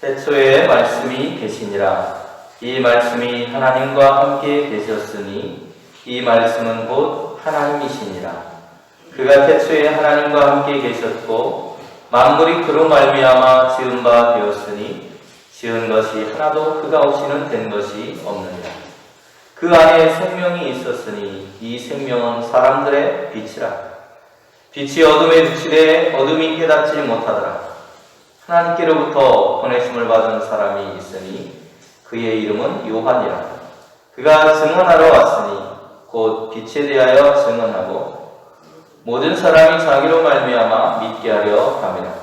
태초에 말씀이 계시니라. 이 말씀이 하나님과 함께 계셨으니 이 말씀은 곧 하나님이시니라. 그가 태초에 하나님과 함께 계셨고 만물이 그로 말미암아 지은 바 되었으니 지은 것이 하나도 그가 없이는 된 것이 없느니라. 그 안에 생명이 있었으니 이 생명은 사람들의 빛이라. 빛이 어둠에 비치되 어둠이 깨닫지 못하더라. 하나님께로부터 보내심을 받은 사람이 있으니 그의 이름은 요한이라. 그가 증언하러 왔으니 곧 빛에 대하여 증언하고 모든 사람이 자기로 말미암아 믿게 하려 함이라.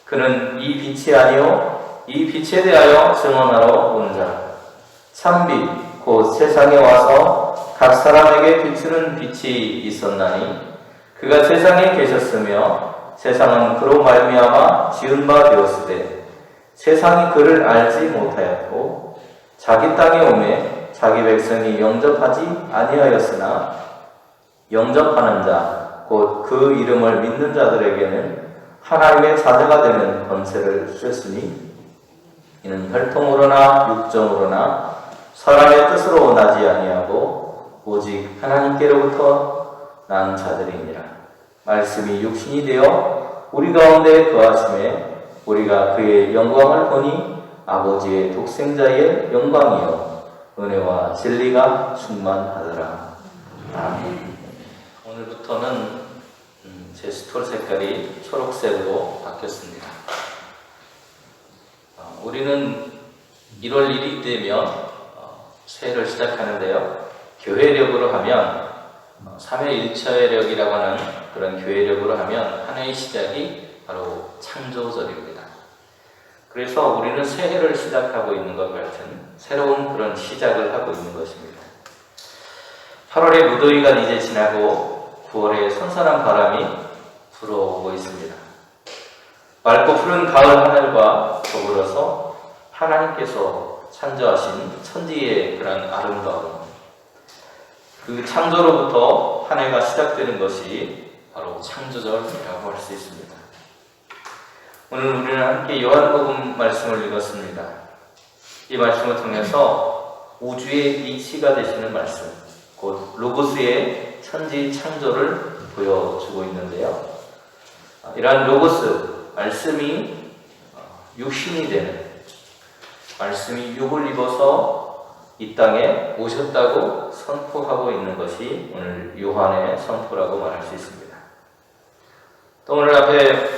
그는 이 빛이 아니요 이 빛에 대하여 증언하러 온 자라. 참빛 곧 세상에 와서 각 사람에게 비추는 빛이 있었나니 그가 세상에 계셨으며 세상은 그로 말미암아 지은 바 되었으되 세상이 그를 알지 못하였고 자기 땅에 오매 자기 백성이 영접하지 아니하였으나 영접하는 자 곧 그 이름을 믿는 자들에게는 하나님의 자녀가 되는 권세를 주셨으니 이는 혈통으로나 육정으로나 사람의 뜻으로 나지 아니하고 오직 하나님께로부터 난 자들이니라. 말씀이 육신이 되어 우리 가운데 거하심에 우리가 그의 영광을 보니 아버지의 독생자의 영광이요 은혜와 진리가 충만하더라. 아멘. 오늘부터는 제 스톨 색깔이 초록색으로 바뀌었습니다. 우리는 1월 1일이 되면 새해를 시작하는데요. 교회력으로 하면 3회 1처회력이라고 하는 그런 교회력으로 하면 한 해의 시작이 바로 창조절입니다. 그래서 우리는 새해를 시작하고 있는 것 같은 새로운 그런 시작을 하고 있는 것입니다. 8월의 무더위가 이제 지나고 9월에 선선한 바람이 불어오고 있습니다. 맑고 푸른 가을 하늘과 더불어서 하나님께서 창조하신 천지의 그런 아름다움, 그 창조로부터 한 해가 시작되는 것이 바로 창조절이라고 할 수 있습니다. 오늘 우리는 함께 요한복음 말씀을 읽었습니다. 이 말씀을 통해서 우주의 이치가 되시는 말씀, 곧 로고스의 천지 창조를 보여주고 있는데요. 이러한 로고스, 말씀이 육신이 되는, 말씀이 육을 입어서 이 땅에 오셨다고 선포하고 있는 것이 오늘 요한의 선포라고 말할 수 있습니다. 또 오늘 앞에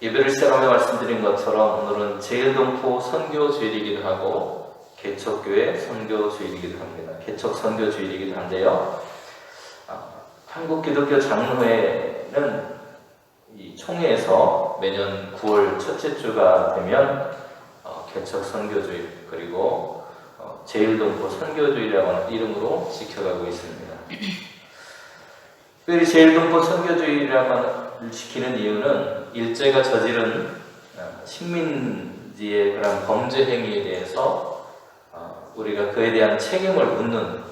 예배를 시작하며 말씀드린 것처럼 오늘은 제일동포 선교주일이기도 하고 개척교회 선교주일이기도 합니다. 개척 선교주일이기도 한데요. 한국기독교 장로회는 이 총회에서 매년 9월 첫째 주가 되면 개척 선교주일 그리고 제일동포 선교주일이라고 하는 이름으로 지켜가고 있습니다. 특별히 제일동포 선교주일이라고 지키는 이유는 일제가 저지른 식민지의 그런 범죄 행위에 대해서 우리가 그에 대한 책임을 묻는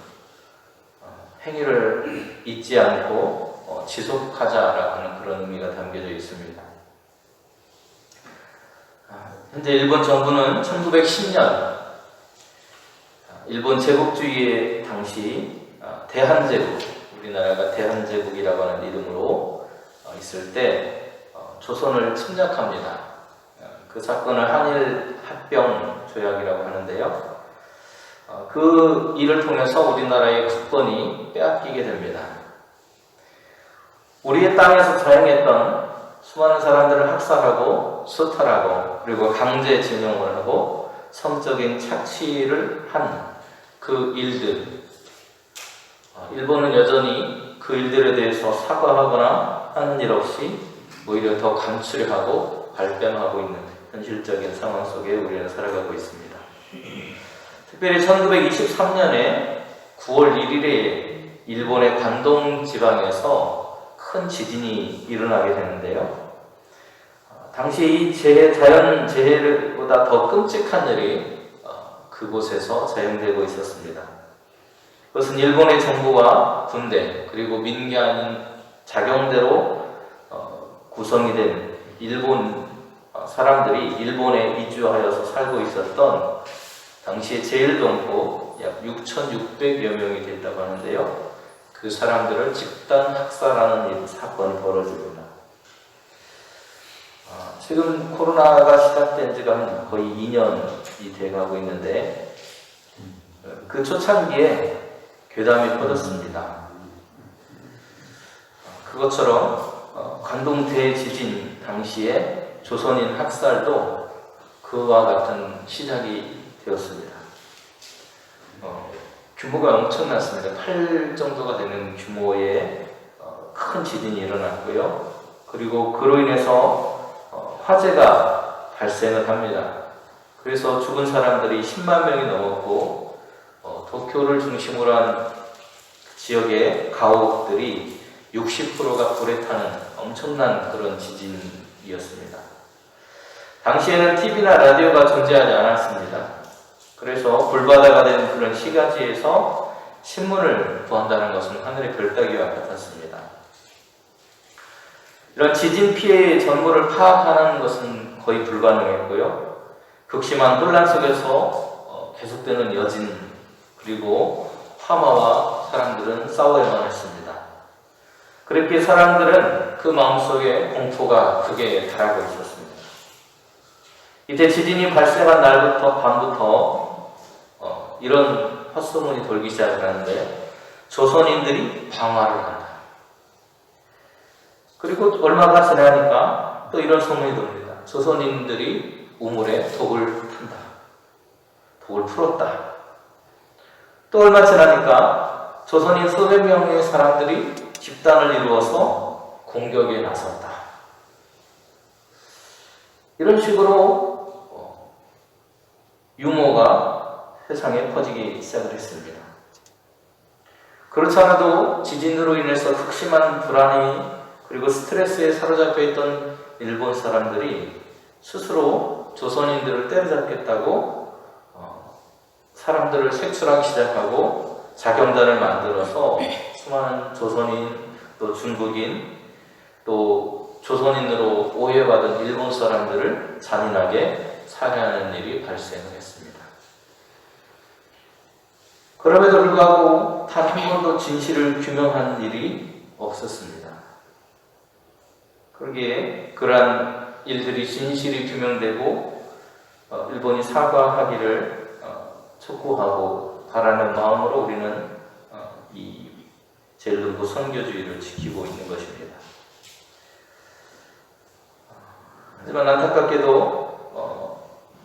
행위를 잊지 않고 지속하자라고 하는 그런 의미가 담겨져 있습니다. 현재 일본 정부는 1910년 일본 제국주의의 당시 대한제국, 우리나라가 대한제국이라고 하는 이름으로 있을 때 조선을 침략합니다. 그 사건을 한일 합병 조약이라고 하는데요. 그 일을 통해서 우리나라의 국권이 빼앗기게 됩니다. 우리의 땅에서 자행했던 수많은 사람들을 학살하고 수탈하고 그리고 강제징용을 하고 성적인 착취를 한 그 일들, 일본은 여전히 그 일들에 대해서 사과하거나 하는 일 없이 오히려 더 감추려하고 발뺌하고 있는 현실적인 상황 속에 우리는 살아가고 있습니다. 특별히 1923년에 9월 1일에 일본의 관동 지방에서 큰 지진이 일어나게 되는데요. 당시 이 자연 재해보다 더 끔찍한 일이 그곳에서 자행되고 있었습니다. 그것은 일본의 정부와 군대 그리고 민간인 자경대로 구성이 된 일본 사람들이 일본에 이주하여서 살고 있었던 당시에 제일동포 약 6,600여 명이 됐다고 하는데요. 그 사람들을 집단 학살하는 사건이 벌어집니다. 지금 코로나가 시작된 지가 거의 2년이 돼가고 있는데 그 초창기에 괴담이 퍼졌습니다. 그것처럼 관동 대지진 당시에 조선인 학살도 그와 같은 시작이 되었습니다. 규모가 엄청났습니다. 8 정도가 되는 규모의 큰 지진이 일어났고요. 그리고 그로 인해서 화재가 발생을 합니다. 그래서 죽은 사람들이 10만 명이 넘었고 도쿄를 중심으로 한 지역의 가옥들이 60%가 불에 타는 엄청난 그런 지진이었습니다. 당시에는 TV나 라디오가 존재하지 않았습니다. 그래서 불바다가 된 그런 시가지에서 신문을 구한다는 것은 하늘의 별따기와 같았습니다. 이런 지진 피해의 전모를 파악하는 것은 거의 불가능했고요. 극심한 혼란 속에서 계속되는 여진 그리고 화마와 사람들은 싸워야만 했습니다. 그렇게 사람들은 그 마음속에 공포가 극에 달하고 있었습니다. 이때 지진이 발생한 날부터 밤부터 이런 헛소문이 돌기 시작하는데 조선인들이 방화를 한다. 그리고 얼마가 지나니까 또 이런 소문이 돕니다. 조선인들이 우물에 독을 푼다. 독을 풀었다. 또 얼마 지나니까 조선인 수백 명의 사람들이 집단을 이루어서 공격에 나섰다. 이런 식으로 유머가 세상에 퍼지기 시작을 했습니다. 그렇지 않아도 지진으로 인해서 극심한 불안이 그리고 스트레스에 사로잡혀 있던 일본 사람들이 스스로 조선인들을 때려잡겠다고 사람들을 색출하기 시작하고 자경단을 만들어서 수많은 조선인 또 중국인 또 조선인으로 오해받은 일본 사람들을 잔인하게 살해하는 일이 발생을 했습니다. 그럼에도 불구하고 단 한 번도 진실을 규명한 일이 없었습니다. 그러기에 그러한 일들이 진실이 규명되고 일본이 사과하기를 촉구하고 바라는 마음으로 우리는 이 제일동포 선교주의를 지키고 있는 것입니다. 하지만 안타깝게도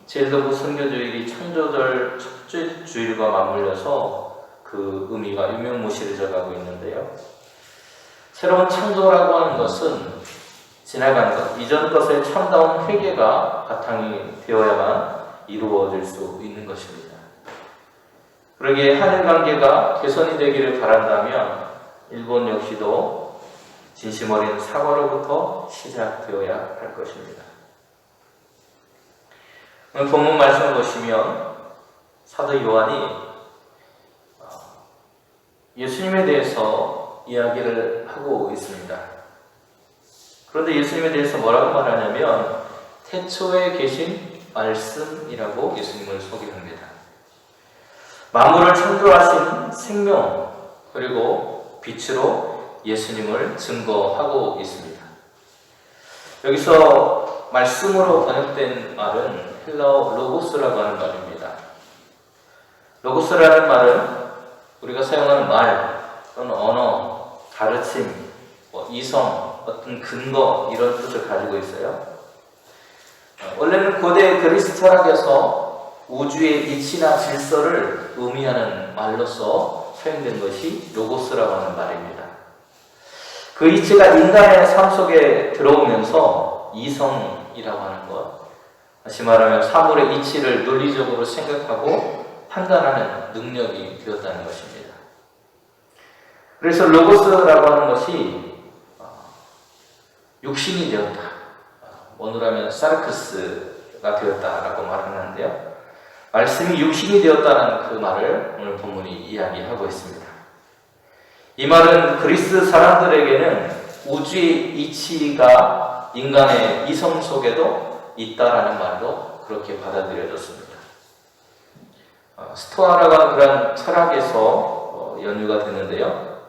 제일동포 선교주일이 창조절 축제주일과 맞물려서 그 의미가 유명무실해져 가고 있는데요. 새로운 창조라고 하는 것은 지나간 것, 이전 것의 참다운 회개가 바탕이 되어야만 이루어질 수 있는 것입니다. 그러기에 한일 관계가 개선이 되기를 바란다면 일본 역시도 진심 어린 사과로부터 시작되어야 할 것입니다. 오늘 본문 말씀을 보시면 사도 요한이 예수님에 대해서 이야기를 하고 있습니다. 그런데 예수님에 대해서 뭐라고 말하냐면 태초에 계신 말씀이라고 예수님을 소개합니다. 만물을 창조하신 생명 그리고 빛으로 예수님을 증거하고 있습니다. 여기서 말씀으로 번역된 말은 헬라어 로고스라고 하는 말입니다. 로고스라는 말은 우리가 사용하는 말 또는 언어, 가르침, 이성, 어떤 근거 이런 뜻을 가지고 있어요. 원래는 고대 그리스 철학에서 우주의 이치나 질서를 의미하는 말로서 사용된 것이 로고스라고 하는 말입니다. 그 이치가 인간의 삶 속에 들어오면서 이성이라고 하는 것, 다시 말하면 사물의 이치를 논리적으로 생각하고 판단하는 능력이 되었다는 것입니다. 그래서 로고스라고 하는 것이 육신이 되었다. 원어라면 사르크스가 되었다라고 말하는데요. 말씀이 육신이 되었다는 그 말을 오늘 본문이 이야기하고 있습니다. 이 말은 그리스 사람들에게는 우주의 이치가 인간의 이성 속에도 있다라는 말로 그렇게 받아들여졌습니다. 스토아라고 하는 그런 철학에서 연유가 되는데요.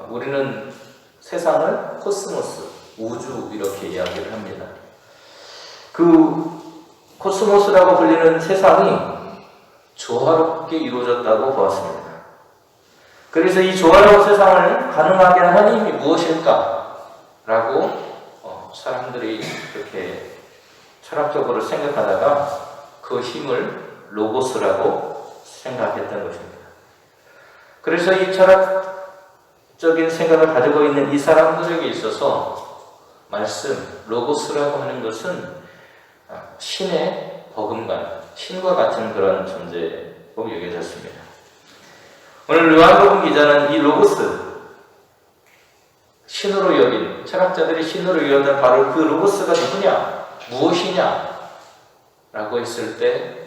우리는 세상을 코스모스, 우주 이렇게 이야기를 합니다. 그 코스모스라고 불리는 세상이 조화롭게 이루어졌다고 보았습니다. 그래서 이 조화로운 세상을 가능하게 한 힘이 무엇일까? 라고 사람들이 이렇게 철학적으로 생각하다가 그 힘을 로고스라고 생각했던 것입니다. 그래서 이 철학적인 생각을 가지고 있는 이 사람들에게 있어서 말씀, 로고스라고 하는 것은 신의 버금간, 신과 같은 그런 존재로 여겨졌습니다. 오늘 요한복음 기자는 이 로고스, 신으로 여긴, 철학자들이 신으로 여겼던 바로 그 로고스가 누구냐? 무엇이냐? 라고 했을 때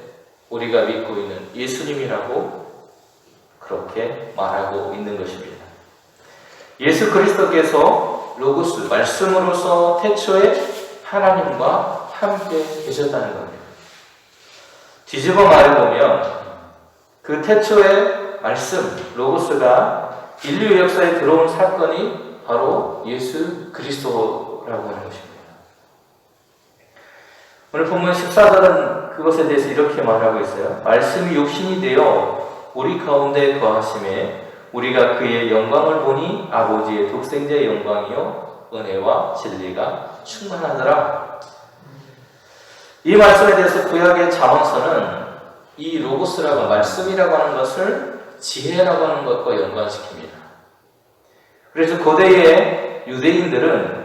우리가 믿고 있는 예수님이라고 그렇게 말하고 있는 것입니다. 예수 그리스도께서 로고스, 말씀으로서 태초에 하나님과 함께 계셨다는 겁니다. 뒤집어 말해보면 그 태초의 말씀, 로고스가 인류 역사에 들어온 사건이 바로 예수 그리스도라고 하는 것입니다. 오늘 본문 14절은 그것에 대해서 이렇게 말하고 있어요. 말씀이 육신이 되어 우리 가운데 거하심에 우리가 그의 영광을 보니 아버지의 독생자의 영광이요 은혜와 진리가 충만하더라. 이 말씀에 대해서 구약의 잠언서는 이 로고스라고 말씀이라고 하는 것을 지혜라고 하는 것과 연관시킵니다. 그래서 고대의 유대인들은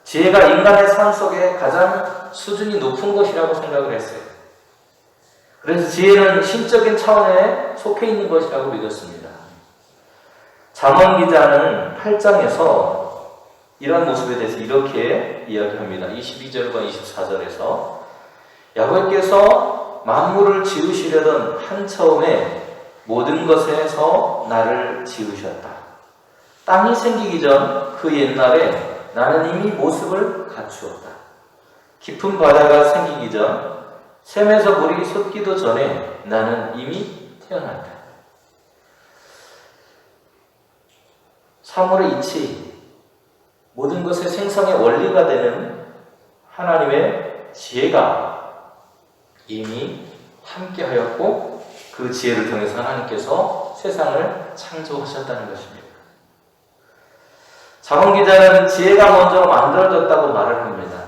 지혜가 인간의 삶 속에 가장 수준이 높은 것이라고 생각을 했어요. 그래서 지혜는 신적인 차원에 속해 있는 것이라고 믿었습니다. 잠언 기자는 8장에서 이런 모습에 대해서 이렇게 이야기합니다. 22절과 24절에서 야훼께서 만물을 지으시려던 한 처음에 모든 것에서 나를 지으셨다. 땅이 생기기 전 그 옛날에 나는 이미 모습을 갖추었다. 깊은 바다가 생기기 전 샘에서 물이 솟기도 전에 나는 이미 태어났다. 사물의 이치, 모든 것의 생성의 원리가 되는 하나님의 지혜가 이미 함께하였고 그 지혜를 통해서 하나님께서 세상을 창조하셨다는 것입니다. 잠언 기자는 지혜가 먼저 만들어졌다고 말을 합니다.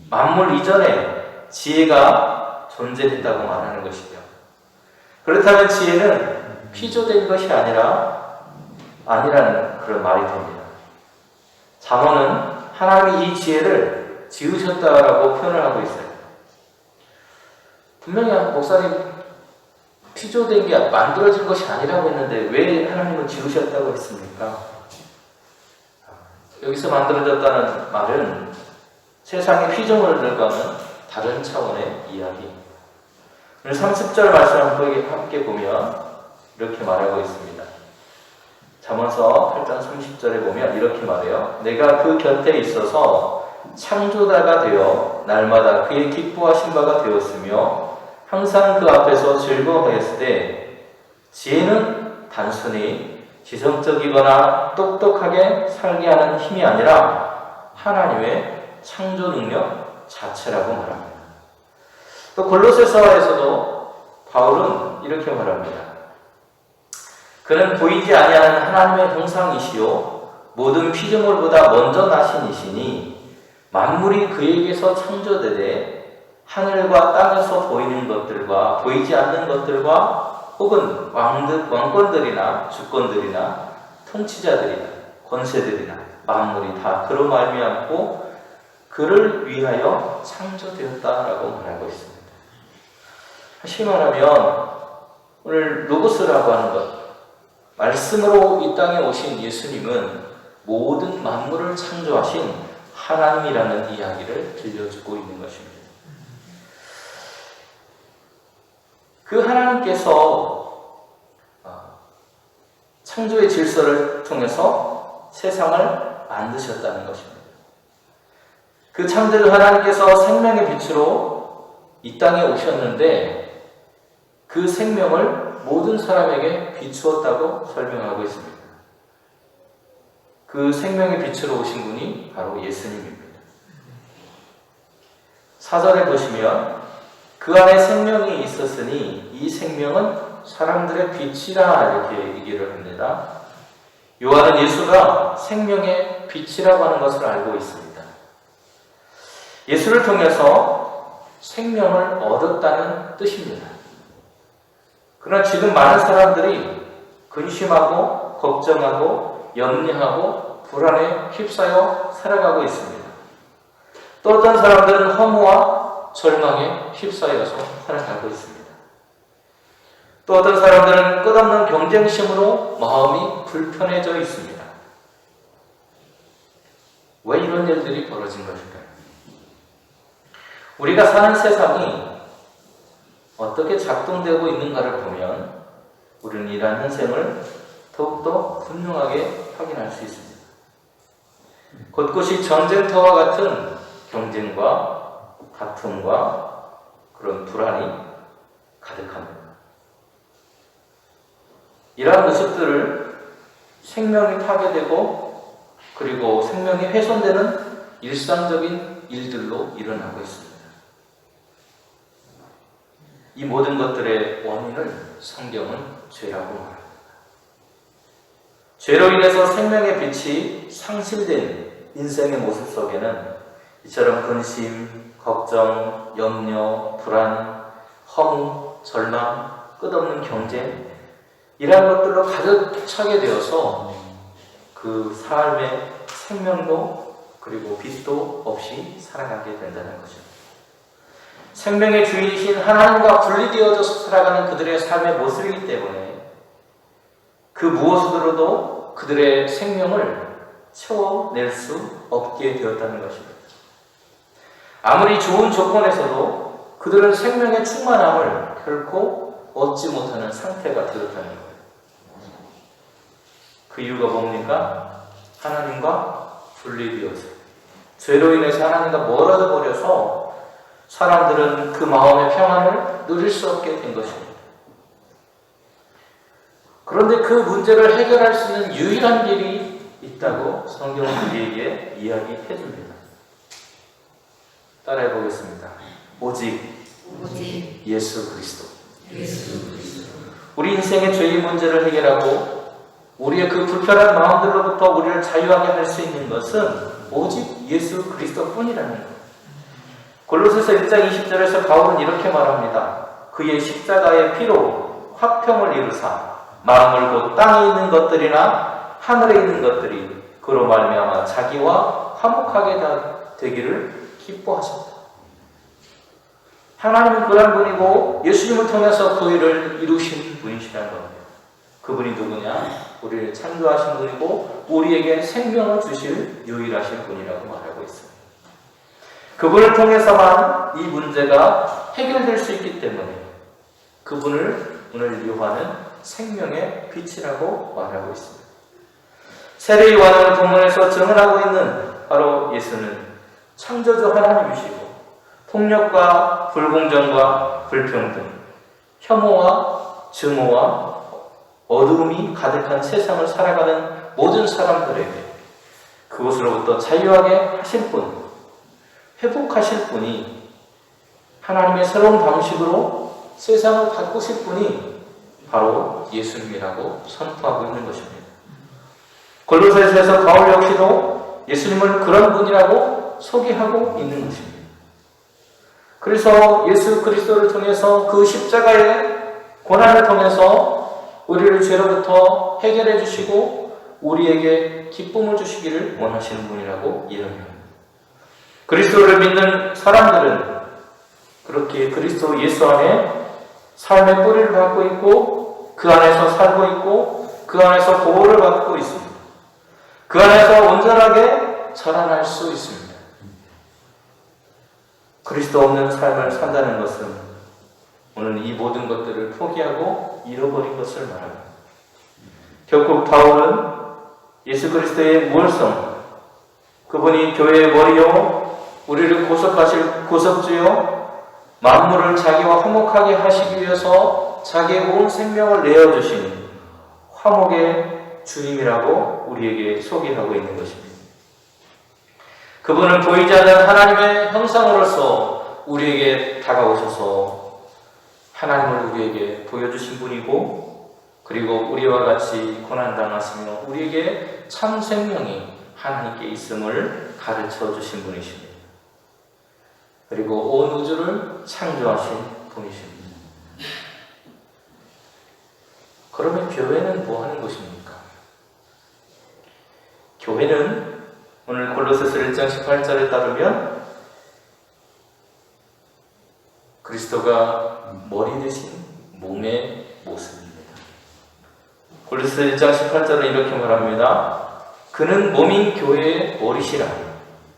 만물 이전에 지혜가 존재했다고 말하는 것이죠. 그렇다면 지혜는 피조된 것이 아니라는 그런 말이 됩니다. 잠언은 하나님이 이 지혜를 지으셨다라고 표현을 하고 있어요. 분명히 목사님 피조된 게 만들어진 것이 아니라고 했는데 왜 하나님은 지으셨다고 했습니까? 여기서 만들어졌다는 말은 세상의 피조물들과는 다른 차원의 이야기입니다. 오늘 30절 말씀 함께 보면 이렇게 말하고 있습니다. 잠언서 8장 30절에 보면 이렇게 말해요. 내가 그 곁에 있어서 창조자가 되어 날마다 그의 기뻐하신 바가 되었으며 항상 그 앞에서 즐거워했을 때 지혜는 단순히 지성적이거나 똑똑하게 살게 하는 힘이 아니라 하나님의 창조 능력 자체라고 말합니다. 또 골로새서에서도 바울은 이렇게 말합니다. 그는 보이지 아니하는 하나님의 형상이시요 모든 피조물보다 먼저 나신 이시니 만물이 그에게서 창조되되 하늘과 땅에서 보이는 것들과 보이지 않는 것들과 혹은 왕권들이나 주권들이나 통치자들이나 권세들이나 만물이 다 그로 말미암고 그를 위하여 창조되었다라고 말하고 있습니다. 다시 말하면 오늘 로고스라고 하는 것, 말씀으로 이 땅에 오신 예수님은 모든 만물을 창조하신 하나님이라는 이야기를 들려주고 있는 것입니다. 그 하나님께서 창조의 질서를 통해서 세상을 만드셨다는 것입니다. 그 창조주 하나님께서 생명의 빛으로 이 땅에 오셨는데 그 생명을 모든 사람에게 비추었다고 설명하고 있습니다. 그 생명의 빛으로 오신 분이 바로 예수님입니다. 4절에 보시면 그 안에 생명이 있었으니 이 생명은 사람들의 빛이라 이렇게 얘기를 합니다. 요한은 예수가 생명의 빛이라고 하는 것을 알고 있습니다. 예수를 통해서 생명을 얻었다는 뜻입니다. 그러나 지금 많은 사람들이 근심하고 걱정하고 염려하고 불안에 휩싸여 살아가고 있습니다. 또 어떤 사람들은 허무와 절망에 휩싸여서 살아가고 있습니다. 또 어떤 사람들은 끝없는 경쟁심으로 마음이 불편해져 있습니다. 왜 이런 일들이 벌어진 것일까요? 우리가 사는 세상이 어떻게 작동되고 있는가를 보면 우리는 이러한 현상을 더욱더 분명하게 확인할 수 있습니다. 곳곳이 전쟁터와 같은 경쟁과 다툼과 그런 불안이 가득합니다. 이러한 모습들을 생명이 파괴되고 그리고 생명이 훼손되는 일상적인 일들로 일어나고 있습니다. 이 모든 것들의 원인을 성경은 죄라고 말합니다. 죄로 인해서 생명의 빛이 상실된 인생의 모습 속에는 이처럼 근심, 걱정, 염려, 불안, 허무, 절망, 끝없는 경쟁 이러한 것들로 가득 차게 되어서 그 삶의 생명도 그리고 빛도 없이 살아가게 된다는 것입니다. 생명의 주인이신 하나님과 분리되어져서 살아가는 그들의 삶의 모습이기 때문에 그 무엇으로도 그들의 생명을 채워낼 수 없게 되었다는 것입니다. 아무리 좋은 조건에서도 그들은 생명의 충만함을 결코 얻지 못하는 상태가 되었다는 거예요. 그 이유가 뭡니까? 하나님과 분리되어서 죄로 인해서 하나님과 멀어져 버려서 사람들은 그 마음의 평안을 누릴 수 없게 된 것입니다. 그런데 그 문제를 해결할 수 있는 유일한 길이 있다고 성경은 우리에게 이야기해 줍니다. 따라해 보겠습니다. 오직 예수 그리스도. 우리 인생의 죄의 문제를 해결하고 우리의 그 불편한 마음들로부터 우리를 자유하게 할 수 있는 것은 오직 예수 그리스도 뿐이라는 것. 골로새서 1장 20절에서 바울은 이렇게 말합니다. 그의 십자가의 피로 화평을 이루사 만물 곧 땅에 있는 것들이나 하늘에 있는 것들이 그로 말미암아 자기와 화목하게 되기를 기뻐하셨다. 하나님은 그런 분이고 예수님을 통해서 그 일을 이루신 분이시라는 겁니다. 그분이 누구냐? 우리를 창조하신 분이고 우리에게 생명을 주실 유일하신 분이라고 말하고 있습니다. 그분을 통해서만 이 문제가 해결될 수 있기 때문에 그분을 오늘 요한은 생명의 빛이라고 말하고 있습니다. 세례 요한은 본문에서 증언하고 있는 바로 예수는 창조주 하나님이시고 폭력과 불공정과 불평등, 혐오와 증오와 어두움이 가득한 세상을 살아가는 모든 사람들에게 그것으로부터 자유하게 하실 분, 회복하실 분이 하나님의 새로운 방식으로 세상을 바꾸실 분이 바로 예수님이라고 선포하고 있는 것입니다. 골로새서에서 바울 역시도 예수님을 그런 분이라고 소개하고 있는 것입니다. 그래서 예수 그리스도를 통해서 그 십자가의 고난을 통해서 우리를 죄로부터 해결해 주시고 우리에게 기쁨을 주시기를 원하시는 분이라고 이야기합니다. 그리스도를 믿는 사람들은 그렇게 그리스도 예수 안에 삶의 뿌리를 받고 있고 그 안에서 살고 있고 그 안에서 보호를 받고 있습니다. 그 안에서 온전하게 자라날 수 있습니다. 그리스도 없는 삶을 산다는 것은 오늘 이 모든 것들을 포기하고 잃어버린 것을 말합니다. 결국 바울은 예수 그리스도의 무얼성, 그분이 교회의 머리요 우리를 구속하실 구속주요 만물을 자기와 화목하게 하시기 위해서 자기의 온 생명을 내어주신 화목의 주님이라고 우리에게 소개하고 있는 것입니다. 그분은 보이지 않는 하나님의 형상으로서 우리에게 다가오셔서 하나님을 우리에게 보여주신 분이고, 그리고 우리와 같이 고난당하시며 우리에게 참 생명이 하나님께 있음을 가르쳐 주신 분이십니다. 그리고 온 우주를 창조하신 분이십니다. 그러면 교회는 뭐 하는 것입니까? 교회는 오늘 골로새서 1장 18절에 따르면 그리스도가 머리 되신 몸의 모습입니다. 골로새서 1장 18절은 이렇게 말합니다. 그는 몸인 교회의 머리시라.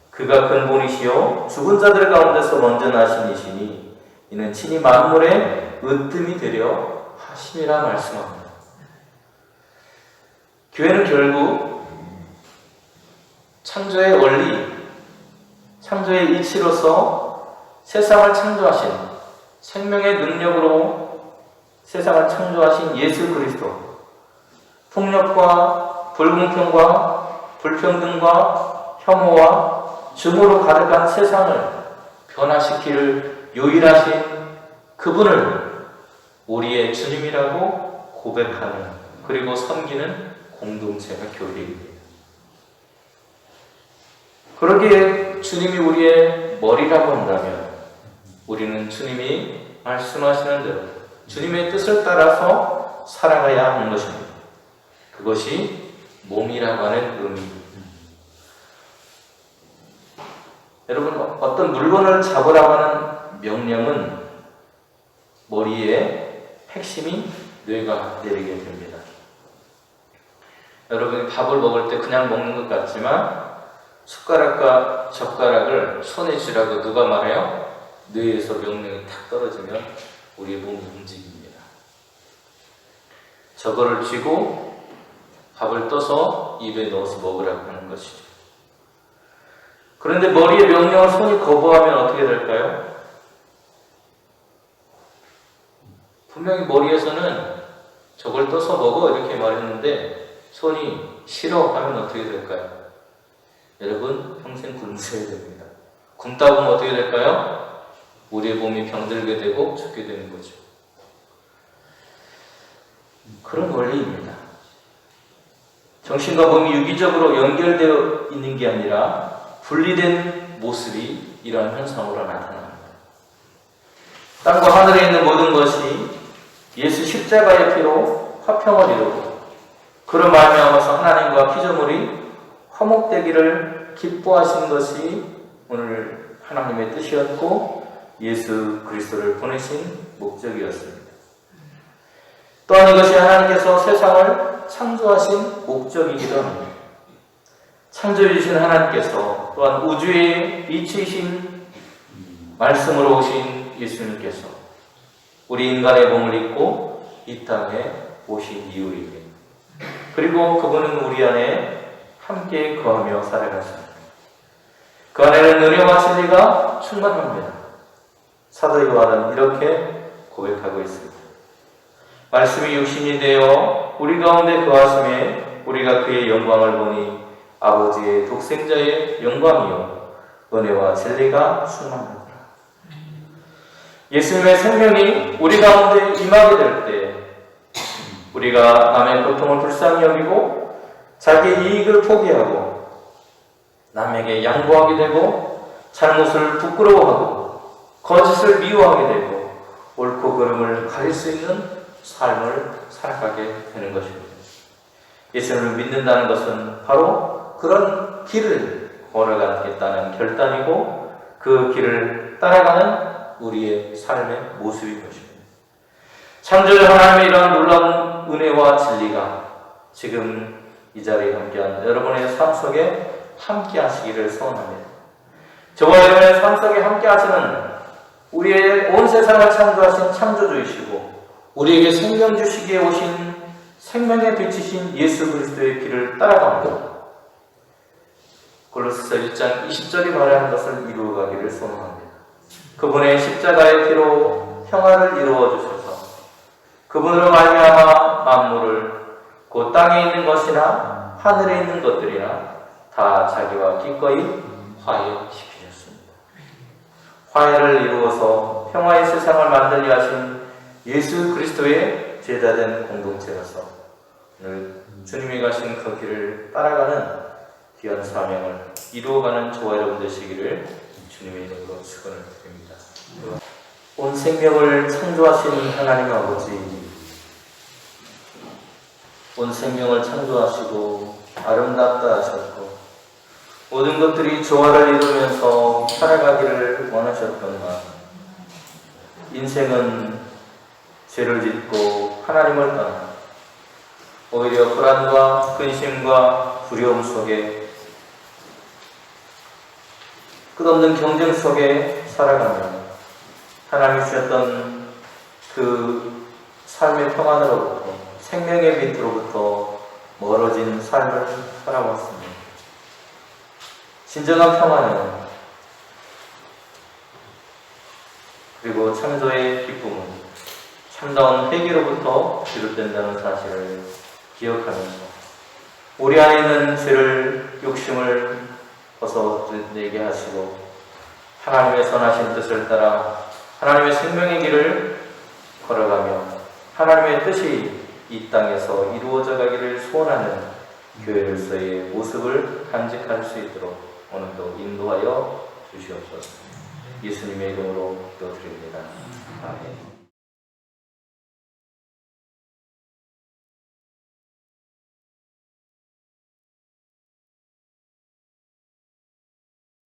그가 근본이시요 죽은 자들 가운데서 먼저 나신 이시니 이는 친히 만물의 으뜸이 되려 하심이라 말씀합니다. 교회는 결국 창조의 원리, 창조의 이치로서 세상을 창조하신, 생명의 능력으로 세상을 창조하신 예수 그리스도, 폭력과 불공평과 불평등과 혐오와 증오로 가득한 세상을 변화시킬 유일하신 그분을 우리의 주님이라고 고백하는, 그리고 섬기는 공동체가 교회입니다. 그러기에 주님이 우리의 머리라고 한다면 우리는 주님이 말씀하시는 대로 주님의 뜻을 따라서 살아가야 하는 것입니다. 그것이 몸이라고 하는 의미입니다. 여러분, 어떤 물건을 잡으라고 하는 명령은 머리의 핵심인 뇌가 내리게 됩니다. 여러분이 밥을 먹을 때 그냥 먹는 것 같지만 숟가락과 젓가락을 손에 쥐라고 누가 말해요? 뇌에서 명령이 탁 떨어지면 우리의 몸이 움직입니다. 저거를 쥐고 밥을 떠서 입에 넣어서 먹으라고 하는 것이죠. 그런데 머리의 명령을 손이 거부하면 어떻게 될까요? 분명히 머리에서는 저걸 떠서 먹어 이렇게 말했는데 손이 싫어 하면 어떻게 될까요? 여러분, 평생 굶으셔야 됩니다. 굶다 보면 어떻게 될까요? 우리의 몸이 병들게 되고 죽게 되는 거죠. 그런 원리입니다. 정신과 몸이 유기적으로 연결되어 있는 게 아니라 분리된 모습이 이러한 현상으로 나타납니다. 땅과 하늘에 있는 모든 것이 예수 십자가의 피로 화평을 이루고 그로 말미암아서 하나님과 피조물이 화목되기를 기뻐하신 것이 오늘 하나님의 뜻이었고 예수 그리스도를 보내신 목적이었습니다. 또한 이것이 하나님께서 세상을 창조하신 목적이기도 합니다. 창조해주신 하나님께서 또한 우주의 이치이신 말씀으로 오신 예수님께서 우리 인간의 몸을 입고 이 땅에 오신 이유입니다. 그리고 그분은 우리 안에 함께 거하며 살아갔습니다. 그 안에는 은혜와 진리가 충만합니다. 사도 요한은 이렇게 고백하고 있습니다. 말씀이 육신이 되어 우리 가운데 거하심에 우리가 그의 영광을 보니 아버지의 독생자의 영광이요 은혜와 진리가 충만하더라. 예수님의 생명이 우리 가운데 임하게 될 때 우리가 남의 고통을 불쌍히 여기고 자기의 이익을 포기하고 남에게 양보하게 되고 잘못을 부끄러워하고 거짓을 미워하게 되고 옳고 그름을 가릴 수 있는 삶을 살아가게 되는 것입니다. 예수님을 믿는다는 것은 바로 그런 길을 걸어가겠다는 결단이고 그 길을 따라가는 우리의 삶의 모습인 것입니다. 창조주 하나님의 이러한 놀라운 은혜와 진리가 지금 이 자리에 함께한 여러분의 삶 속에 함께 하시기를 소원합니다. 저와 여러분의 삶 속에 함께 하시는 우리의 온 세상을 창조하신 창조주이시고 우리에게 생명 주시기에 오신 생명의 빛이신 예수 그리스도의 길을 따라갑니다. 골로새서 1장 20절이 말하는 것을 이루어가기를 소망합니다. 그분의 십자가의 피로 평화를 이루어 주셔서 그분으로 말미암아 만물을 곧 땅에 있는 것이나 하늘에 있는 것들이나 다 자기와 기꺼이 화해시키셨습니다. 화해를 이루어서 평화의 세상을 만들려 하신 예수 그리스도의 제자된 공동체로서 오늘 주님이 가신 그 길을 따라가는 귀한 사명을 이루어가는 저와 여러분 되시기를 주님의 이름으로 축원을 드립니다. 온 생명을 창조하신 하나님 아버지, 온 생명을 창조하시고 아름답다 하셨고 모든 것들이 조화를 이루면서 살아가기를 원하셨건만 인생은 죄를 짓고 하나님을 떠나 오히려 불안과 근심과 두려움 속에 끝없는 경쟁 속에 살아가며 하나님이 주셨던 그 삶의 평안으로부터 생명의 빛으로부터 멀어진 삶을 살아왔습니다. 진정한 평안은 그리고 창조의 기쁨은 참다운 회개로부터 비롯된다는 사실을 기억하면서 우리 안에 있는 죄를 욕심을 벗어내게 하시고 하나님의 선하신 뜻을 따라 하나님의 생명의 길을 걸어가며 하나님의 뜻이 이 땅에서 이루어져 가기를 소원하는 교회로서의 모습을 간직할 수 있도록 오늘도 인도하여 주시옵소서. 예수님의 이름으로 기도드립니다. 아멘.